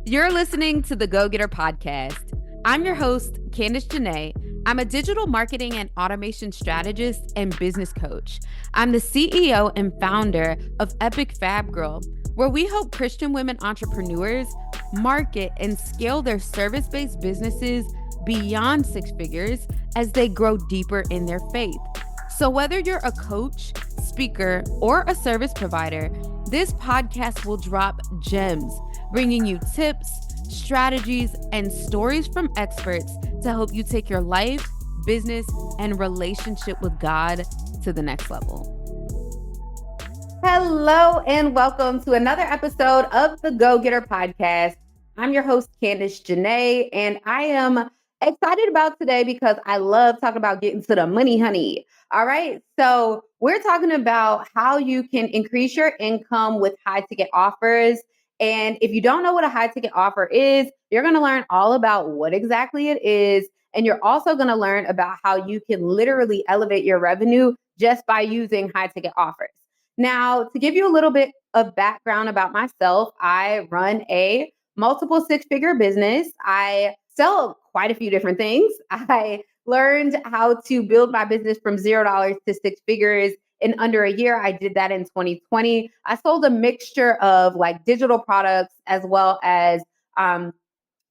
You're listening to the Go Getter podcast. I'm your host, Candace. I'm a digital marketing and automation strategist and business coach. I'm the CEO and founder of Epic Fab Girl, where we help Christian women entrepreneurs market and scale their service based businesses beyond six figures as they grow deeper in their faith. So, whether you're a coach, speaker, or a service provider, this podcast will drop gems, bringing you tips, strategies, and stories from experts to help you take your life, business, and relationship with God to the next level. Hello, and welcome to another episode of the Go Getter podcast. I'm your host, Candace, and I am excited about today because I love talking about getting to the money, honey. All right. So we're talking about how you can increase your income with high ticket offers. And if you don't know what a high ticket offer is, you're going to learn all about what exactly it is. And you're also going to learn about how you can literally elevate your revenue just by using high ticket offers. Now, to give you a little bit of background about myself, I run a multiple six-figure business. I sell quite a few different things. I learned how to build my business from $0 to six figures in under a year. I did that in 2020. I sold a mixture of like digital products as well as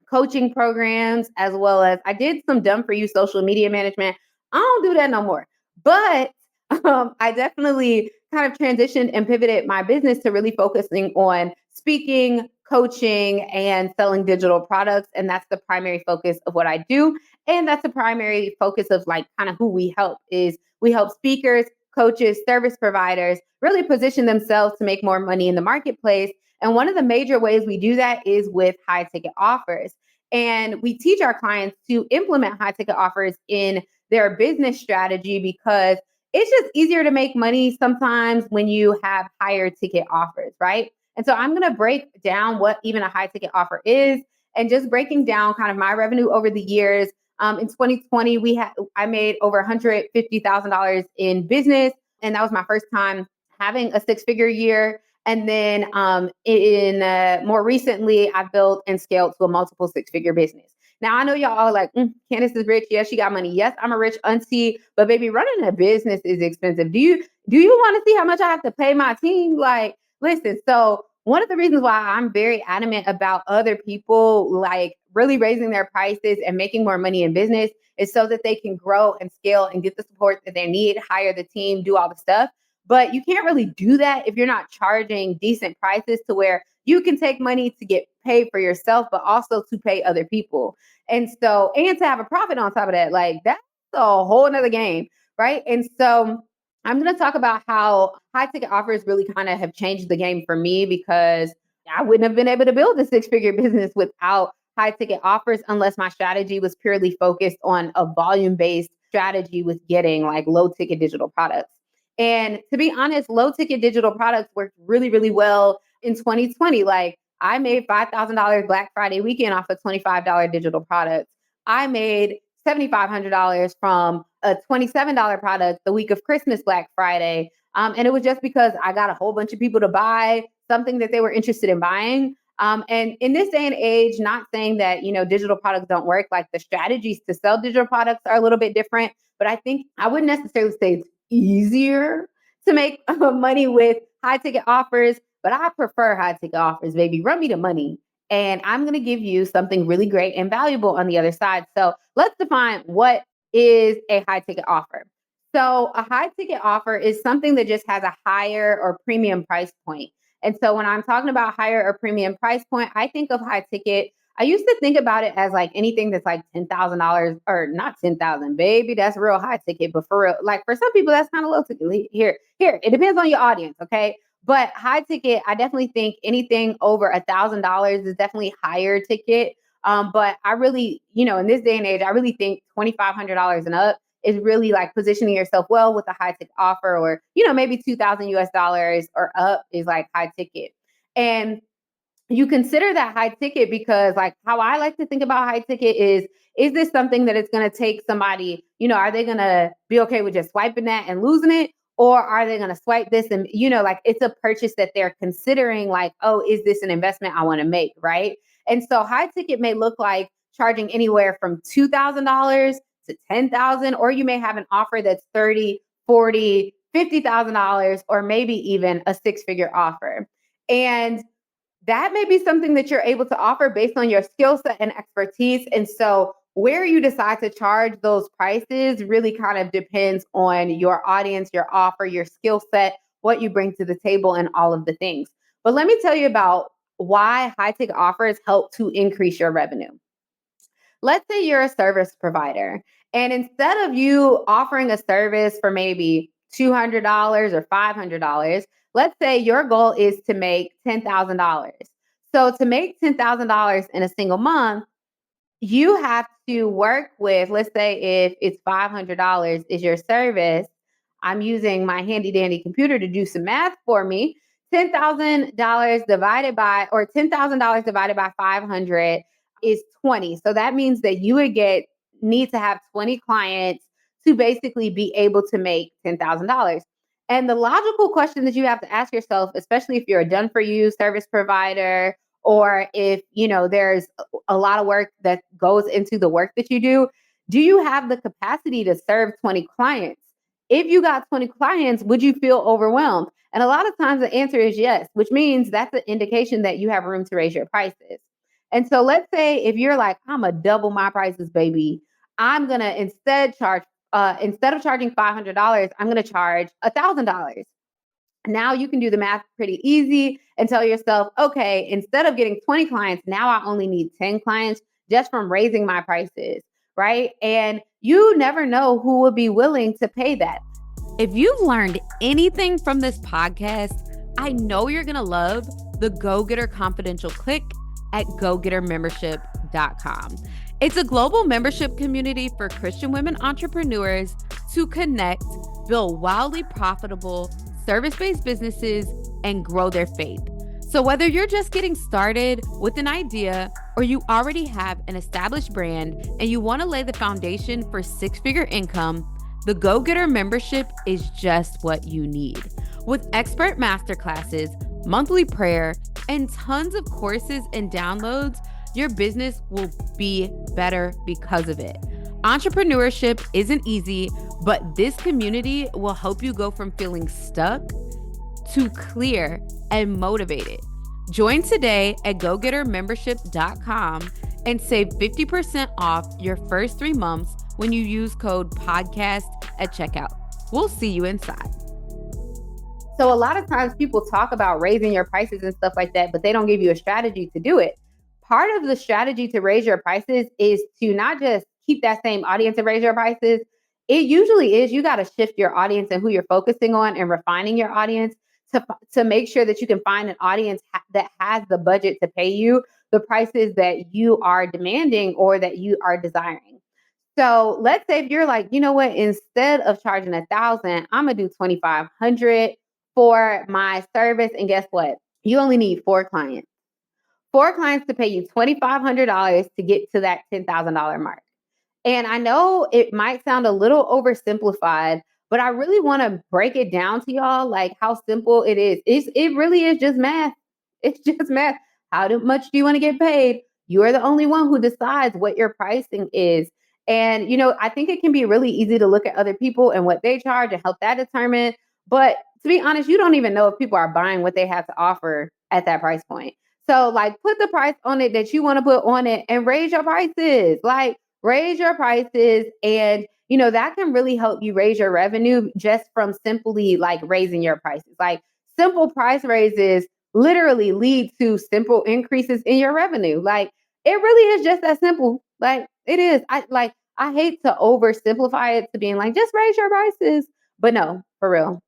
coaching programs, as well as I did some done for you social media management. I don't do that no more. But I definitely kind of transitioned and pivoted my business to really focusing on speaking, coaching, and selling digital products. And that's the primary focus of what I do. And that's the primary focus of like kind of who we help is we help speakers, coaches, service providers really position themselves to make more money in the marketplace. And one of the major ways we do that is with high ticket offers. And we teach our clients to implement high ticket offers in their business strategy because it's just easier to make money sometimes when you have higher ticket offers, right? And so I'm going to break down what even a high ticket offer is and just breaking down kind of my revenue over the years. In 2020, I made over $150,000 in business, and that was my first time having a six-figure year. And then more recently, I built and scaled to a multiple six-figure business. Now, I know y'all are like, Candace is rich. Yes, she got money. Yes, I'm a rich auntie. But baby, running a business is expensive. Do you want to see how much I have to pay my team? Like, listen, so one of the reasons why I'm very adamant about other people like really raising their prices and making more money in business is so that they can grow and scale and get the support that they need, hire the team, do all the stuff. But you can't really do that if you're not charging decent prices to where you can take money to get paid for yourself, but also to pay other people. And so, and to have a profit on top of that, like that's a whole nother game, right? And so I'm going to talk about how high ticket offers really kind of have changed the game for me because I wouldn't have been able to build a six-figure business without high ticket offers unless my strategy was purely focused on a volume-based strategy with getting like low ticket digital products. And to be honest, low ticket digital products worked really, really well in 2020. Like I made $5,000 Black Friday weekend off of $25 digital products. I made $7,500 from a $27 product the week of Christmas Black Friday. And it was just because I got a whole bunch of people to buy something that they were interested in buying. And in this day and age, not saying that, digital products don't work, like the strategies to sell digital products are a little bit different, but I think I wouldn't necessarily say it's easier to make money with high ticket offers, but I prefer high ticket offers, baby. Run me the money. And I'm going to give you something really great and valuable on the other side. So let's define what is a high ticket offer. So a high ticket offer is something that just has a higher or premium price point. And so when I'm talking about higher or premium price point, I think of high ticket. I used to think about it as like anything that's like $10,000 or not 10,000, baby. That's real high ticket, but for real, like for some people, that's kind of low ticket. Here, it depends on your audience, okay? But high ticket, I definitely think anything over $1,000 is definitely higher ticket. But I really, in this day and age, I really think $2,500 and up is really like positioning yourself well with a high ticket offer, or maybe 2,000 US dollars or up is like high ticket. And you consider that high ticket because like how I like to think about high ticket is this something that it's going to take somebody, are they going to be okay with just swiping that and losing it? Or are they going to swipe this and, like it's a purchase that they're considering like, oh, is this an investment I want to make? Right. And so high ticket may look like charging anywhere from $2,000 to 10,000, or you may have an offer that's 30, 40, $50,000, or maybe even a six-figure offer. And that may be something that you're able to offer based on your skill set and expertise. And so, where you decide to charge those prices really kind of depends on your audience, your offer, your skill set, what you bring to the table, and all of the things. But let me tell you about why high ticket offers help to increase your revenue. Let's say you're a service provider, and instead of you offering a service for maybe $200 or $500, let's say your goal is to make $10,000. So to make $10,000 in a single month, you have to work with, let's say if it's $500 is your service, I'm using my handy dandy computer to do some math for me. $10,000 divided by, or $10,000 divided by 500 is 20. So that means that you would need to have 20 clients to basically be able to make $10,000. And the logical question that you have to ask yourself, especially if you're a done for you service provider, or if there's a lot of work that goes into the work that you do you have the capacity to serve 20 clients? If you got 20 clients, would you feel overwhelmed? And a lot of times the answer is yes, which means that's an indication that you have room to raise your prices. And so let's say if you're like, I'm going to double my prices, baby. I'm going to instead of charging $500, I'm going to charge $1,000. Now you can do the math pretty easy and tell yourself, okay, instead of getting 20 clients, now I only need 10 clients just from raising my prices, right? And you never know who will be willing to pay that. If you've learned anything from this podcast, I know you're going to love the Go Getter Confidential Click at gogettermembership.com. It's a global membership community for Christian women entrepreneurs to connect, build wildly profitable service-based businesses, and grow their faith. So whether you're just getting started with an idea or you already have an established brand and you want to lay the foundation for six-figure income, the Go Getter membership is just what you need. With expert masterclasses, monthly prayer, and tons of courses and downloads, your business will be better because of it. Entrepreneurship isn't easy, but this community will help you go from feeling stuck to clear and motivated. Join today at gogettermembership.com and save 50% off your first 3 months when you use code podcast at checkout. We'll see you inside. So a lot of times people talk about raising your prices and stuff like that, but they don't give you a strategy to do it. Part of the strategy to raise your prices is to not just keep that same audience and raise your prices. It usually is you got to shift your audience and who you're focusing on and refining your audience to make sure that you can find an audience that has the budget to pay you the prices that you are demanding or that you are desiring. So let's say if you're like, you know what, instead of charging 1,000, I'm gonna do 2,500 for my service. And guess what? You only need 4 clients. 4 clients to pay you $2,500 to get to that $10,000 mark. And I know it might sound a little oversimplified, but I really want to break it down to y'all, like how simple it is. It really is just math. It's just math. Much do you want to get paid? You are the only one who decides what your pricing is. And, I think it can be really easy to look at other people and what they charge and help that determine. But to be honest, you don't even know if people are buying what they have to offer at that price point. So like put the price on it that you want to put on it and raise your prices. Like raise your prices, and that can really help you raise your revenue just from simply like raising your prices. Like simple price raises literally lead to simple increases in your revenue. Like it really is just that simple. Like it is. I hate to oversimplify it to being like just raise your prices, but no, for real.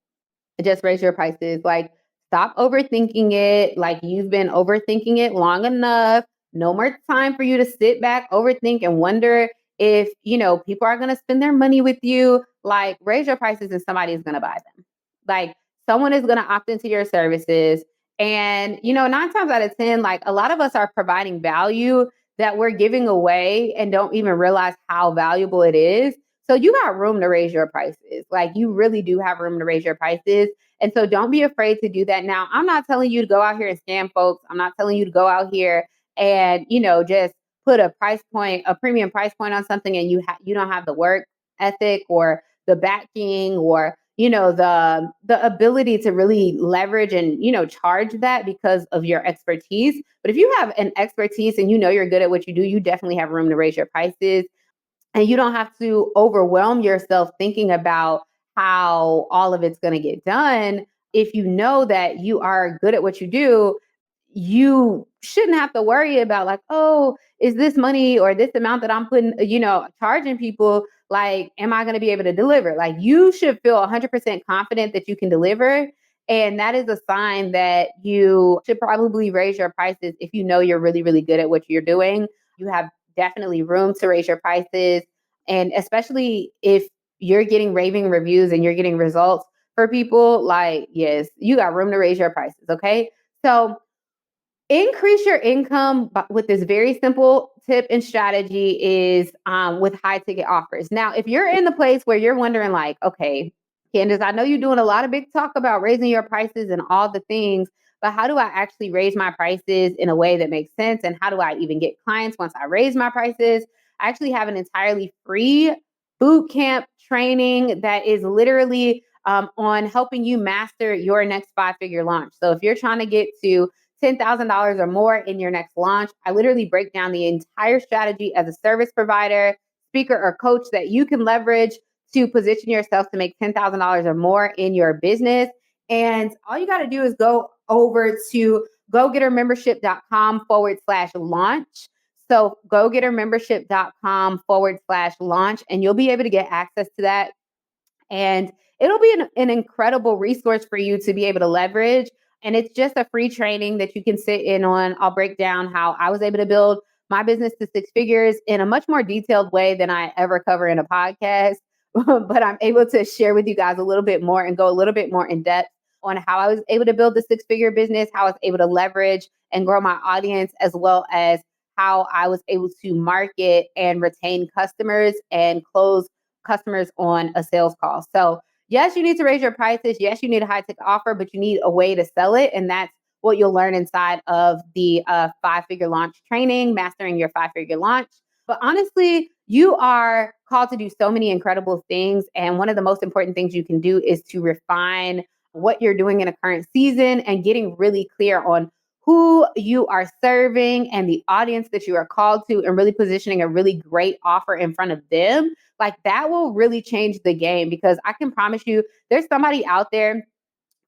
Just raise your prices. Like stop overthinking it. Like you've been overthinking it long enough. No more time for you to sit back, overthink, and wonder if, people are going to spend their money with you. Like raise your prices and somebody is going to buy them. Like someone is going to opt into your services. And, 9 times out of 10, like a lot of us are providing value that we're giving away and don't even realize how valuable it is. So you got room to raise your prices. Like you really do have room to raise your prices. And so don't be afraid to do that. Now, I'm not telling you to go out here and scam folks. I'm not telling you to go out here and, just put a premium price point on something, and you don't have the work ethic or the backing, or, the ability to really leverage and, charge that because of your expertise. But if you have an expertise and you're good at what you do, you definitely have room to raise your prices, and you don't have to overwhelm yourself thinking about how all of it's going to get done. If you know that you are good at what you do, you shouldn't have to worry about, like, oh, is this money or this amount that I'm putting, charging people, like, am I going to be able to deliver? Like, you should feel 100% confident that you can deliver. And that is a sign that you should probably raise your prices. If you know you're really, really good at what you're doing, you have definitely room to raise your prices. And especially if you're getting raving reviews and you're getting results for people, like, yes, you got room to raise your prices. Okay. So increase your income with this very simple tip and strategy is with high ticket offers. Now, if you're in the place where you're wondering, like, okay, Candace, I know you're doing a lot of big talk about raising your prices and all the things, but how do I actually raise my prices in a way that makes sense? And how do I even get clients once I raise my prices? I actually have an entirely free boot camp training that is literally on helping you master your next 5-figure launch. So if you're trying to get to $10,000 or more in your next launch, I literally break down the entire strategy as a service provider, speaker, or coach that you can leverage to position yourself to make $10,000 or more in your business. And all you got to do is go over to gogettermembership.com/launch. So gogettermembership.com/launch, and you'll be able to get access to that. And it'll be an incredible resource for you to be able to leverage. And it's just a free training that you can sit in on. I'll break down how I was able to build my business to 6 figures in a much more detailed way than I ever cover in a podcast. But I'm able to share with you guys a little bit more and go a little bit more in depth on how I was able to build the 6-figure business, how I was able to leverage and grow my audience, as well as how I was able to market and retain customers and close customers on a sales call. So yes, you need to raise your prices. Yes, you need a high ticket offer, but you need a way to sell it. And that's what you'll learn inside of the 5-figure launch training, mastering your 5-figure launch. But honestly, you are called to do so many incredible things. And one of the most important things you can do is to refine what you're doing in a current season and getting really clear on who you are serving and the audience that you are called to, and really positioning a really great offer in front of them. Like, that will really change the game, because I can promise you there's somebody out there,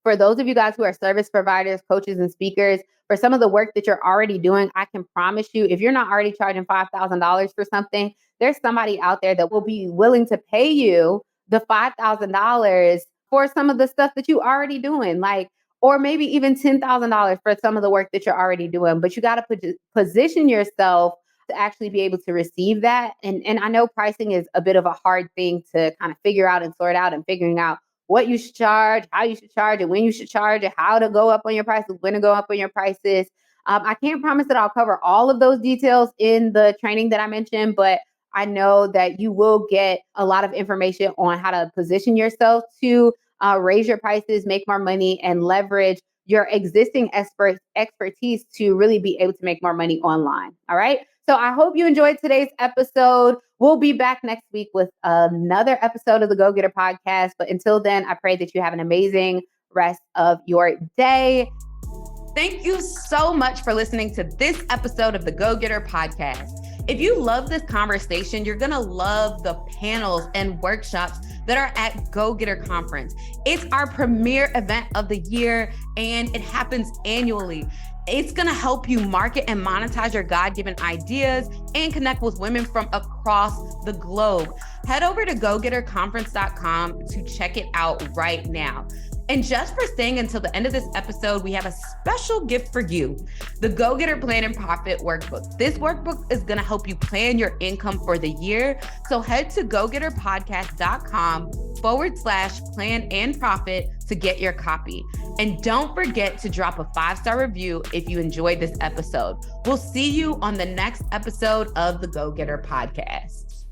for those of you guys who are service providers, coaches, and speakers, for some of the work that you're already doing, I can promise you, if you're not already charging $5,000 for something, there's somebody out there that will be willing to pay you the $5,000 for some of the stuff that you already doing. Like, or maybe even $10,000 for some of the work that you're already doing. But you got to position yourself to actually be able to receive that. And I know pricing is a bit of a hard thing to kind of figure out and sort out, and figuring out what you should charge, how you should charge it, when you should charge it, how to go up on your prices, when to go up on your prices. I can't promise that I'll cover all of those details in the training that I mentioned, but I know that you will get a lot of information on how to position yourself to raise your prices, make more money, and leverage your existing expertise to really be able to make more money online. All right. So I hope you enjoyed today's episode. We'll be back next week with another episode of the Go Getter Podcast. But until then, I pray that you have an amazing rest of your day. Thank you so much for listening to this episode of the Go Getter Podcast. If you love this conversation, you're going to love the panels and workshops that are at Go Getter Conference. It's our premier event of the year, and it happens annually. It's going to help you market and monetize your God-given ideas and connect with women from across the globe. Head over to gogetterconference.com to check it out right now. And just for staying until the end of this episode, we have a special gift for you, the Go Getter Plan and Profit Workbook. This workbook is going to help you plan your income for the year. So head to gogetterpodcast.com/plan and profit to get your copy. And don't forget to drop a 5-star review if you enjoyed this episode. We'll see you on the next episode of the Go Getter Podcast.